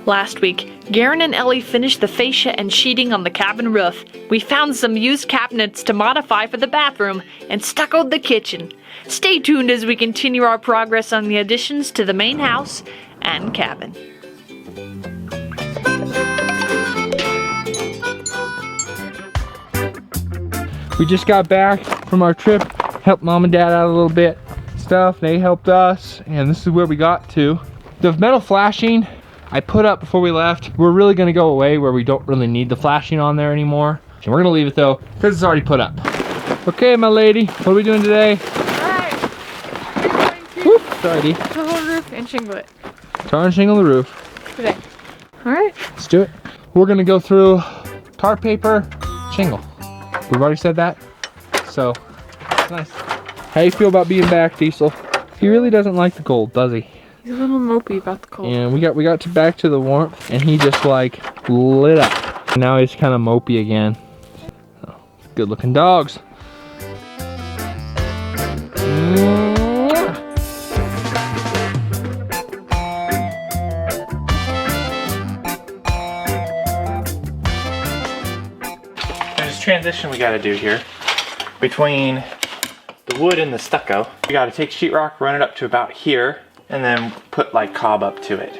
Last week, Garen and Ellie finished the fascia and sheeting on the cabin roof. We found some used cabinets to modify for the bathroom and stuccoed the kitchen. Stay tuned as we continue our progress on the additions to the main house and cabin. We just got back from our trip, helped mom and dad out a little bit. Stuff, they helped us, and this is where we got to. The metal flashing I put up before we left. We're really gonna go away where we don't really need the flashing on there anymore. And we're gonna leave it though, because it's already put up. Okay, my lady, what are we doing today? Alright, we're going to Sorry. the whole roof and shingle it Tar and shingle the roof. today. Alright. Let's do it. We're gonna go through tar paper, shingle. We've already said that, so it's nice. How you feel about being back, Diesel? He really doesn't like the cold, does he? He's a little mopey about the cold. And we got back to the warmth, and he just like lit up. And now he's kind of mopey again. So, good looking dogs. There's a transition we got to do here between the wood and the stucco. We got to take sheetrock, run it up to about here, and then put like cob up to it.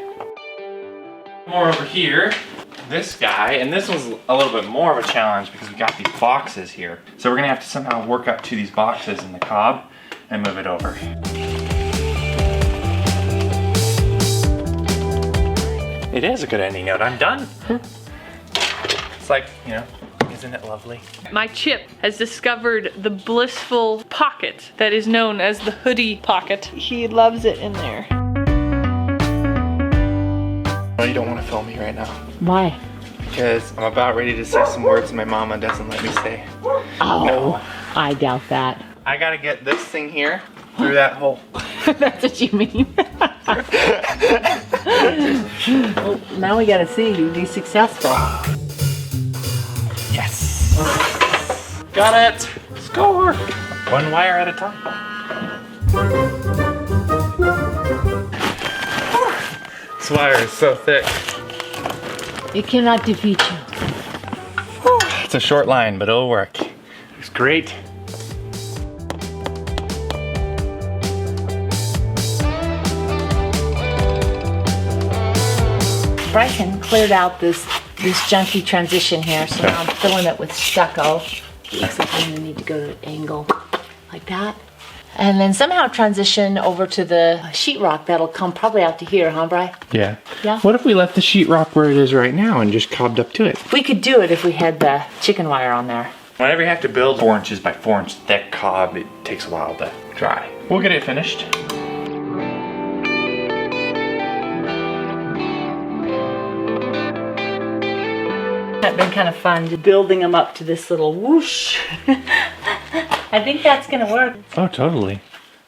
More over here, this guy, and this was a little bit more of a challenge because we got these boxes here. So we're gonna have to somehow work up to these boxes in the cob and move it over. It is a good ending note, I'm done. It's like, you know, isn't it lovely? My Chip has discovered the blissful pocket that is known as the hoodie pocket. He loves it in there. No, you don't want to film me right now. Why? Because I'm about ready to say some words my mama doesn't let me say. Oh, No. I doubt that. I gotta get this thing here through that hole. That's what you mean. Well, now we gotta see who'd be successful. Yes! Got it! Score! One wire at a time. This wire is so thick. It cannot defeat you. It's a short line, but it'll work. It's great. Bryson cleared out this junky transition here, so now I'm filling it with stucco. Looks like I'm gonna need to go to an angle like that. And then somehow transition over to the sheetrock that'll come probably out to here, huh, Bri? Yeah. Yeah. What if we left the sheetrock where it is right now and just cobbed up to it? We could do it if we had the chicken wire on there. Whenever you have to build 4 inches by 4 inch thick cob, it takes a while to dry. We'll get it finished. It's been kind of fun building them up to this little whoosh. I think that's gonna work. Oh, totally.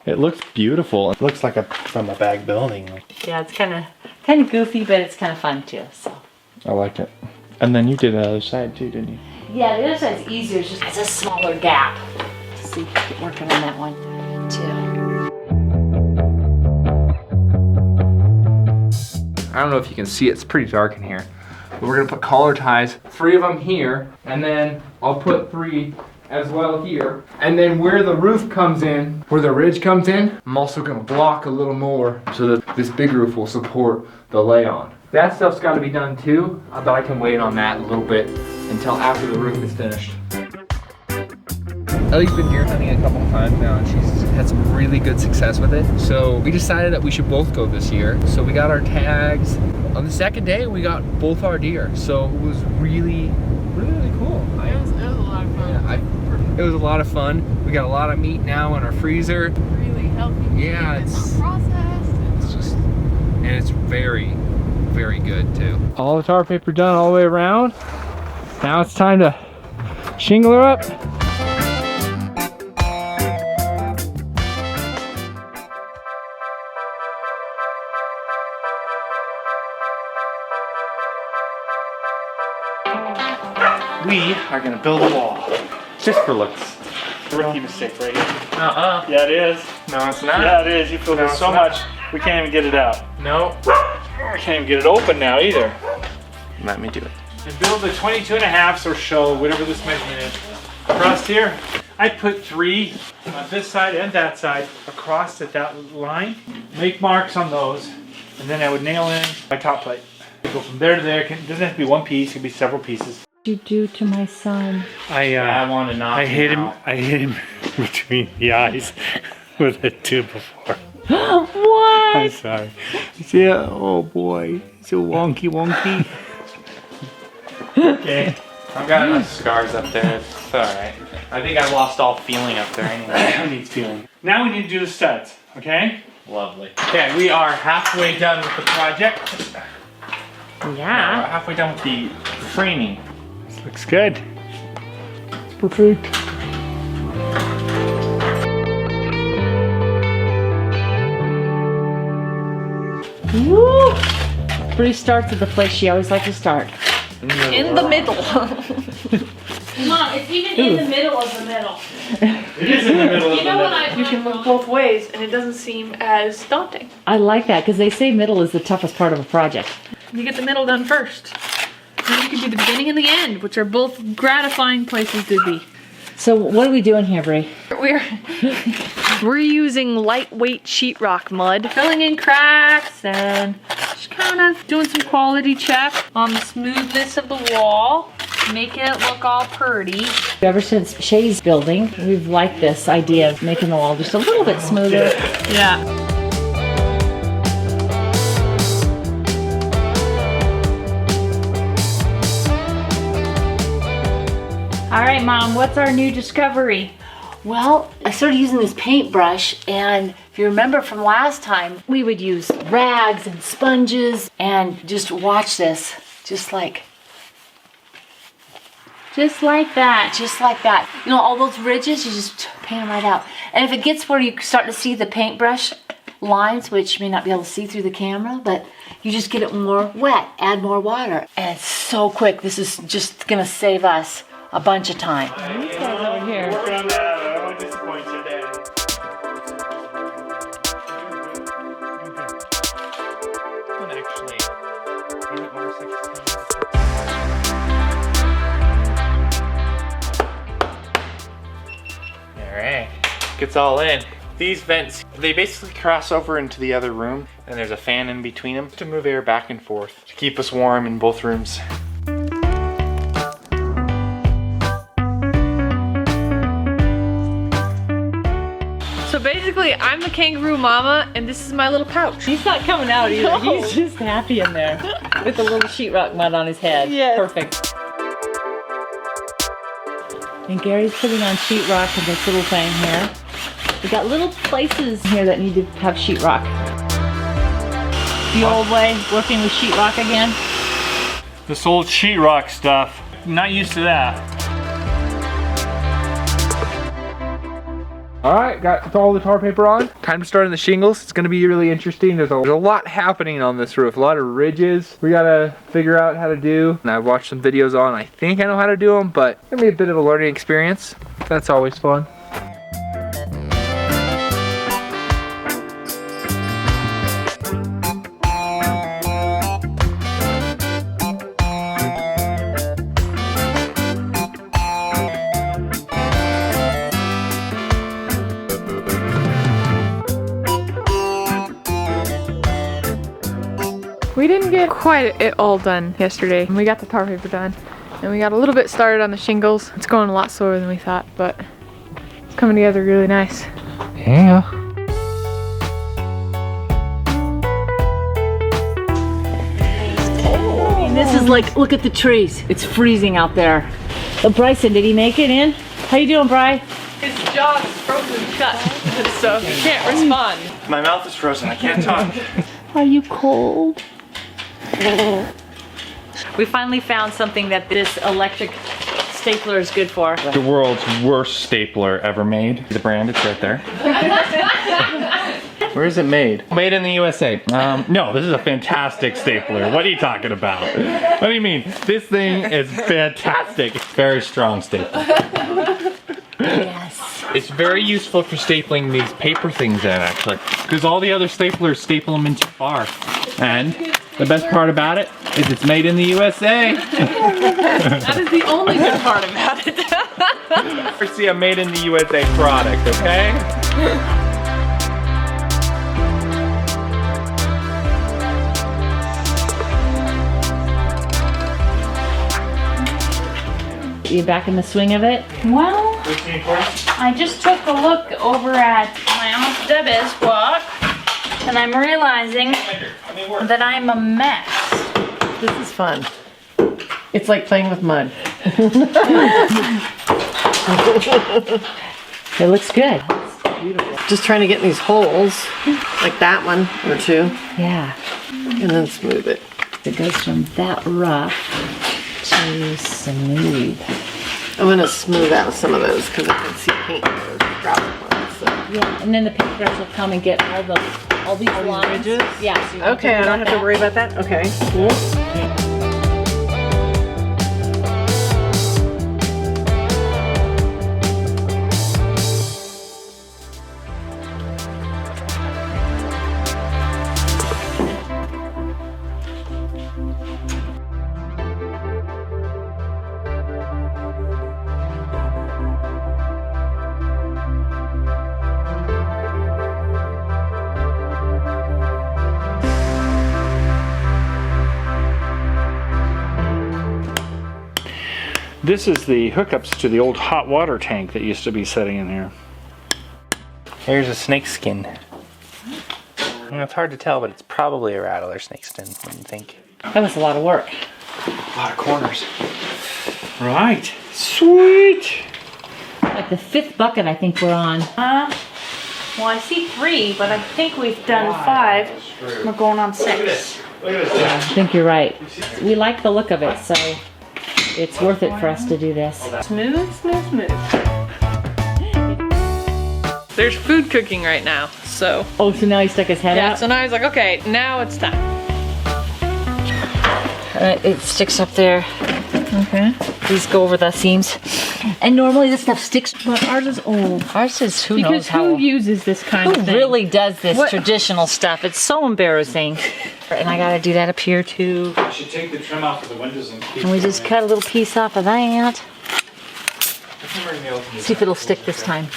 It looks beautiful. It looks like from a bag building. Yeah, it's kind of goofy, but it's kind of fun too. So. I like it. And then you did the other side too, didn't you? Yeah, the other side's easier. It's just it's a smaller gap. Let's see, get working on that one too. I don't know if you can see it, it's pretty dark in here. But we're gonna put collar ties, 3 of them here, and then I'll put 3 as well here. And then where the roof comes in, where the ridge comes in, I'm also gonna block a little more so that this big roof will support the lay-on. That stuff's gotta be done too, but I can wait on that a little bit until after the roof is finished. Ellie's been deer hunting a couple times now and she's had some really good success with it. So we decided that we should both go this year. So we got our tags. On the second day, we got both our deer. So it was really, really cool. It was a lot of fun. Yeah, it was a lot of fun. We got a lot of meat now in our freezer. Really healthy. Yeah, it's just, and it's very, very good too. All the tar paper done all the way around. Now it's time to shingle her up. We are gonna build a wall. Just for looks. Rookie mistake right here. Yeah, it is. No, it's not. Yeah, it is. You filled No, it it's so not. much, we can't even get it out. No. can't even get it open now either. Let me do it. And build the 22.5s or so, whatever this measurement is. Across here, I put 3 on this side and that side across at that line. Make marks on those, and then I would nail in my top plate. Go from there to there. It doesn't have to be one piece, it can be several pieces. You do to my son. I want to knock I hit him between the eyes with a tube before. What? I'm sorry. Yeah, oh boy, so wonky. Okay. I've got enough scars up there. It's alright. I think I lost all feeling up there anyway. Who needs feeling? Now we need to do the studs, okay? Lovely. Okay, we are halfway done with the project. We're Yeah. halfway done with the framing. This looks good. It's perfect. Woo! Bree starts at the place she always likes to start. In the middle. Mom, it's even in the middle of the middle. It is in the middle of You know what I You can look both ways and it doesn't seem as daunting. I like that because they say middle is the toughest part of a project. You get the middle done first. Then you can do the beginning and the end, which are both gratifying places to be. So what are we doing here, Bree? We're using lightweight sheetrock mud, filling in cracks and just kind of doing some quality check on the smoothness of the wall, making it look all pretty. Ever since Shay's building, we've liked this idea of making the wall just a little bit smoother. Yeah. All right, Mom, what's our new discovery? Well, I started using this paintbrush, and if you remember from last time, we would use rags and sponges and just watch this, just like that. Just like that. You know, all those ridges, you just paint them right out. And if it gets where you start to see the paintbrush lines, which you may not be able to see through the camera, but you just get it more wet, add more water. And it's so quick. This is just gonna save us a bunch of time. These guys over here. Working on that. I won't disappoint you, Daddy. Alright. Gets all in. These vents, they basically cross over into the other room, and there's a fan in between them to move air back and forth to keep us warm in both rooms. So basically, I'm the kangaroo mama, and this is my little pouch. He's not coming out either. No. He's just happy in there with a little sheetrock mud on his head. Yes. Perfect. And Gary's putting on sheetrock in this little thing here. We got little places here that need to have sheetrock. The old way, working with sheetrock again. This old sheetrock stuff. Not used to that. All right, got all the tar paper on. Time to start on the shingles. It's gonna be really interesting. There's a lot happening on this roof. A lot of ridges we gotta figure out how to do. And I've watched some videos on. I think I know how to do them, but it's gonna be a bit of a learning experience. That's always fun. We didn't get quite it all done yesterday. We got the tar paper done and we got a little bit started on the shingles. It's going a lot slower than we thought, but it's coming together really nice. Yeah. And this is like, look at the trees. It's freezing out there. Oh, Bryson, did he make it in? How you doing, Bry? His jaw's frozen shut, so he can't respond. My mouth is frozen, I can't talk. Are you cold? We finally found something that this electric stapler is good for. The world's worst stapler ever made. The brand, it's right there. Where is it made? Made in the USA. No, this is a fantastic stapler. What are you talking about? What do you mean? This thing is fantastic. Very strong stapler. Yes. It's very useful for stapling these paper things in, actually. Because all the other staplers staple them in too far. And The best part about it is it's made in the USA. That is the only good part about it. Never see a made in the USA product, okay? You back in the swing of it? Well, I just took a look over at my Aunt Debbie's book, and I'm realizing that I'm a mess. This is fun. It's like playing with mud. It looks good. Just trying to get in these holes, like that one or two, Yeah. and then smooth it. It goes from that rough to smooth. I'm gonna smooth out some of those because I can see paint dropping ones. So. Yeah, and then the paintbrush will come and get all these lines. ridges? Yeah. So you don't Okay, I don't have to worry about that. Okay, cool. This is the hookups to the old hot water tank that used to be sitting in here. Here's a snake skin. It's hard to tell, but it's probably a rattler snake skin, what do you think? That was a lot of work. A lot of corners. Right. Sweet. Like the 5th bucket I think we're on. Well, I see 3, but I think we've done 5. We're going on 6. I think you're right. We like the look of it, so it's worth it for us to do this. Smooth, smooth, smooth. There's food cooking right now, so. Oh, so now he stuck his head Yeah, out? so now he's like, okay, now it's time. It sticks up there. Okay. These go over the seams. And normally this stuff sticks, but ours is old. Ours is who knows Because how. who uses this kind Who of thing? really does this What- traditional stuff? It's so embarrassing. And I gotta do that up here too. I should take the trim off of the windows and keep And we just cut a little piece off of that. See if it'll stick this time.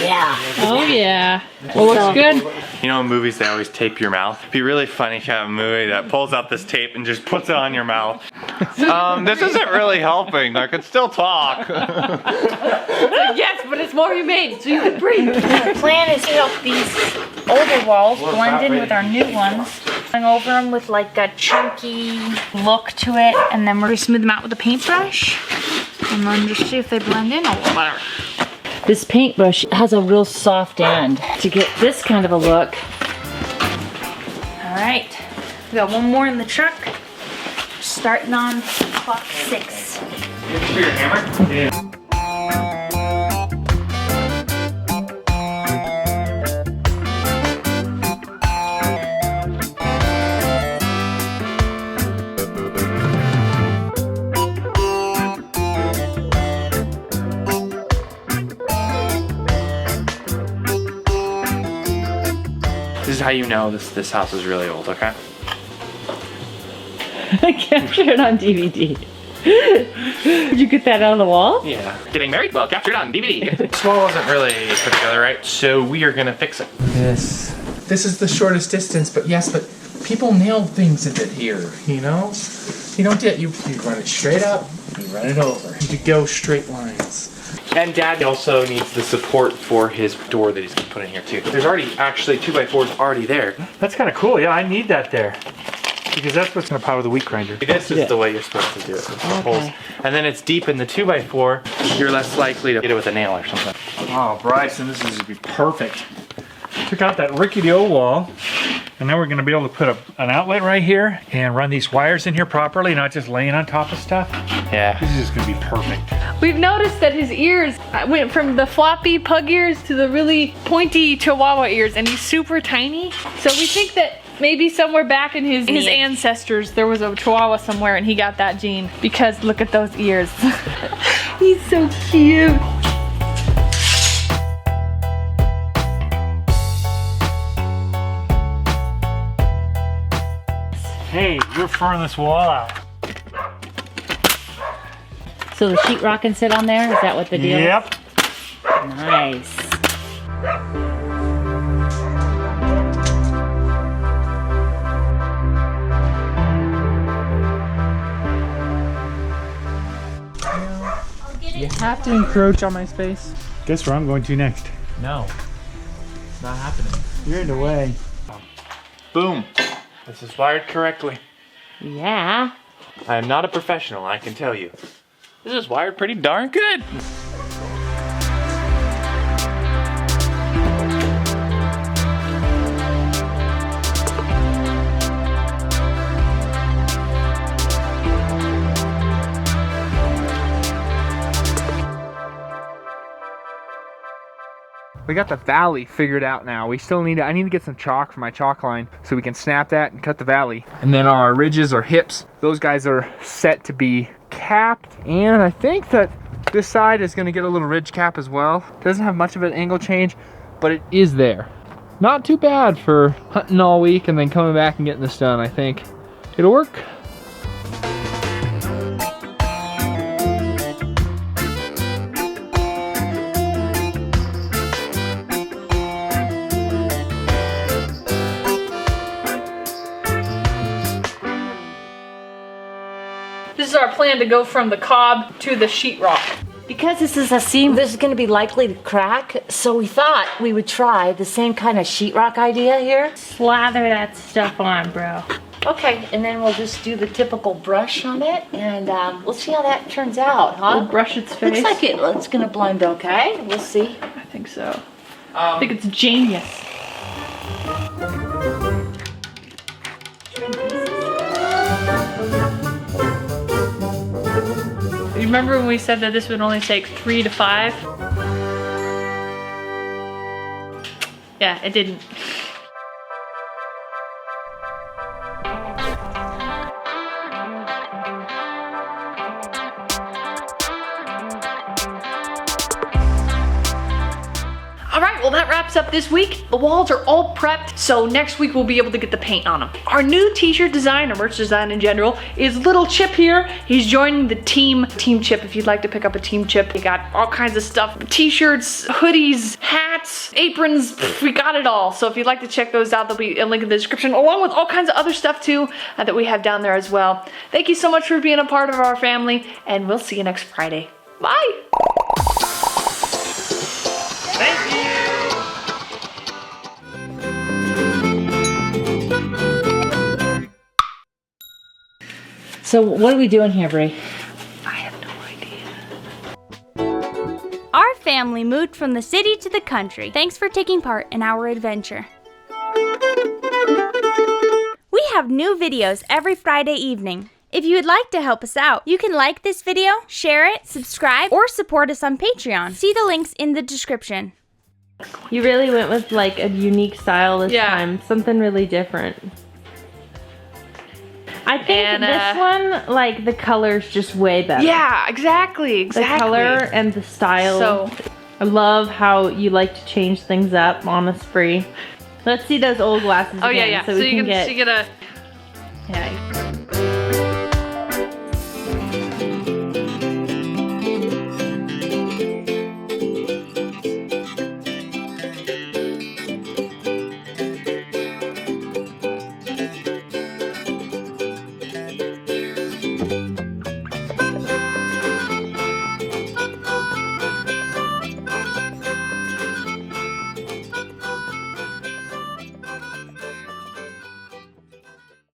Yeah. Oh yeah. Well, looks good. You know in movies they always tape your mouth? It'd be really funny to have a movie that pulls out this tape and just puts it on your mouth. This isn't really helping. I can still talk. Yes, but it's more humane, so you can breathe. The plan is to help these older walls blend in with our new ones. Going over them with like a chunky look to it, and then we're gonna smooth them out with a paintbrush, and then just see if they blend in or whatever. This paintbrush has a real soft end to get this kind of a look. All right, we got one more in the truck. Starting on clock 6. For your hammer? Yeah. This is how you know this house is really old, okay? I captured it on DVD. Did you get that out of the wall? Yeah. Getting married? Well, captured on DVD. This wall wasn't really put together right, so we are gonna fix it. This is the shortest distance, but yes, but people nail things a bit here, you know? You don't get, you run it straight up, you run it over. You go straight lines. And Dad also needs the support for his door that he's gonna put in here too. There's already actually 2x4s already there. That's kind of cool. Yeah, I need that there. Because that's what's going to power the wheat grinder. This is the way you're supposed to do it. With the holes. And then it's deep in the 2x4, you're less likely to get it with a nail or something. Oh, Bryson, this is going to be perfect. Took out that rickety old wall, and now we're going to be able to put an outlet right here and run these wires in here properly, not just laying on top of stuff. Yeah. This is going to be perfect. We've noticed that his ears went from the floppy pug ears to the really pointy chihuahua ears, and he's super tiny. So we think that maybe somewhere back in his ancestors there was a chihuahua somewhere and he got that gene, because look at those ears. He's so cute. Hey, we're furring this wall out. So the sheetrock can sit on there? Is that what the deal Yep. is? Nice. You have to encroach on my space. Guess where I'm going to next? No, it's not happening. You're in the way. Boom. This is wired correctly. Yeah. I am not a professional, I can tell you. This is wired pretty darn good. We got the valley figured out now. We still need I need to get some chalk for my chalk line so we can snap that and cut the valley. And then our ridges or hips, those guys are set to be capped. And I think that this side is gonna get a little ridge cap as well. Doesn't have much of an angle change, but it is there. Not too bad for hunting all week and then coming back and getting this done. I think it'll work. This is our plan to go from the cob to the sheetrock. Because this is a seam, this is going to be likely to crack, so we thought we would try the same kind of sheetrock idea here. Slather that stuff on, bro. Okay, and then we'll just do the typical brush on it, and we'll see how that turns out, huh? We'll brush its face. Looks like it's going to blend okay. We'll see. I think so. I think it's genius. You remember when we said that this would only take 3 to 5? Yeah, it didn't. All right, well that wraps up this week. The walls are all prepped, so next week we'll be able to get the paint on them. Our new t-shirt design, or merch design in general, is Little Chip here. He's joining the team Chip. If you'd like to pick up a Team Chip, we got all kinds of stuff. T-shirts, hoodies, hats, aprons, we got it all. So if you'd like to check those out, there'll be a link in the description, along with all kinds of other stuff too that we have down there as well. Thank you so much for being a part of our family, and we'll see you next Friday. Bye. Thank you. So what are we doing here, Brie? I have no idea. Our family moved from the city to the country. Thanks for taking part in our adventure. We have new videos every Friday evening. If you would like to help us out, you can like this video, share it, subscribe, or support us on Patreon. See the links in the description. You really went with like a unique style this Yeah. time. Something really different. I think And, this one, like the color's just way better. Yeah, exactly. The color and the style. So, I love how you like to change things up on the spree. Let's see those old glasses oh again yeah, yeah. so So we you can get... get a. Yeah,